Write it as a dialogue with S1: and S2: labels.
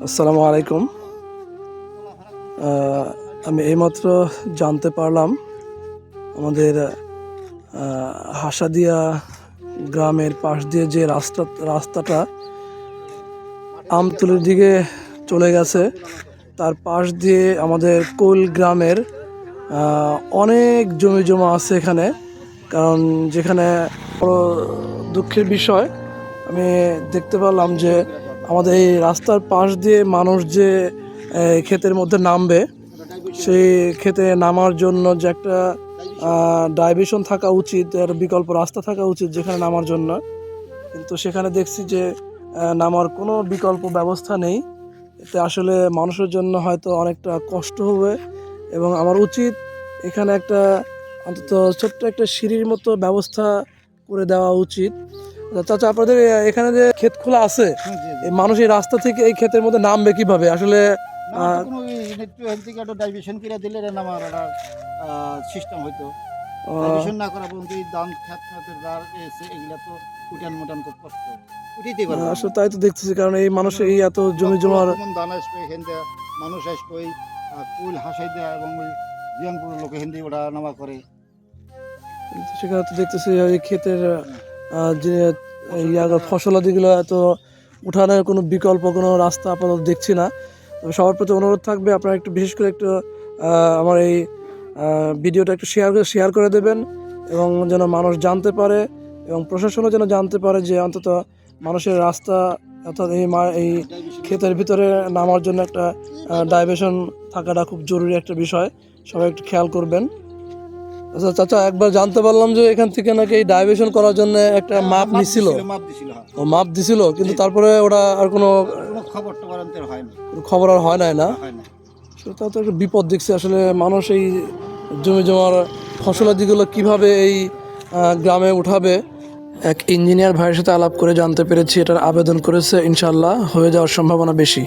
S1: আসসালামু আলাইকুম। আমি এইমাত্র জানতে পারলাম আমাদের হাসাদিয়া গ্রামের পাশ দিয়ে যে রাস্তাটা আমতলির দিকে চলে গেছে, তার পাশ দিয়ে আমাদের কোল গ্রামের অনেক জমি জমা আছে এখানে। কারণ যেখানে বড় দুঃখের বিষয়, আমি দেখতে পেলাম যে আমাদের এই রাস্তার পাশ দিয়ে মানুষ যে ক্ষেতের মধ্যে নামবে, সেই ক্ষেতে নামার জন্য যে একটা ডাইভারশন থাকা উচিত, একটা বিকল্প রাস্তা থাকা উচিত যেখানে নামার জন্য, কিন্তু সেখানে দেখছি যে নামার কোনো বিকল্প ব্যবস্থা নেই। এতে আসলে মানুষের জন্য হয়তো অনেকটা কষ্ট হবে, এবং আমার উচিত এখানে একটা অন্তত ছোট্ট একটা সিঁড়ির মতো ব্যবস্থা করে দেওয়া উচিত। চাচা, আপনাদের এখানে যে ক্ষেত খোলা আছে, এই মানুষ এই রাস্তা থেকে এই ক্ষেতের মধ্যে নামবে কিভাবে আসলে?
S2: ডাইভিশন করে দিলে নামার সিস্টেম হইতো। ডাইভিশন না করা পর্যন্ত ধান খেতের এগুলা তো উঠান মোটান খুব কষ্ট উঠিতে পারবে
S1: আসলে তাই তো দেখতেছি, কারণ এই মানুষের এই এত জমি জমার
S2: ধান আসবে এখান থেকে, মানুষ আসবে ওই কুল হাসাই দেয় এবং ওই জিয়ানপুর লোক হিন্দি ওটা নামা করে।
S1: সেখানে তো দেখতেছি এই ক্ষেতের যে ফসলাদিগুলো এত উঠানের কোনো বিকল্প কোনো রাস্তা আপাতত দেখছি না। তবে সবার প্রতি অনুরোধ থাকবে, আপনারা একটু বিশেষ করে একটু আমার এই ভিডিওটা একটু শেয়ার করে দেবেন, এবং যেন মানুষ জানতে পারে এবং প্রশাসনও যেন জানতে পারে যে অন্তত মানুষের রাস্তা, অর্থাৎ এই ক্ষেতের ভিতরে নামার জন্য একটা ডাইভারশন থাকাটা খুব জরুরি একটা বিষয়। সবাই একটু খেয়াল করবেন। আচ্ছা চাচা, একবার জানতে পারলাম যে এখান থেকে নাকি এই ডাইভারশন করার জন্য একটা মাপ নিছিল। ও মাপ দিছিল, কিন্তু তারপরে ওটা আর কোনো খবর আর হয় নাই না? সেটা তো একটা বিপদ দেখছি আসলে। মানুষ এই জমি জমার ফসলাদিগুলো কিভাবে এই গ্রামে উঠাবে। এক ইঞ্জিনিয়ার ভাইয়ের সাথে আলাপ করে জানতে পেরেছি এটার আবেদন করেছে, ইনশাল্লাহ হয়ে যাওয়ার সম্ভাবনা বেশি।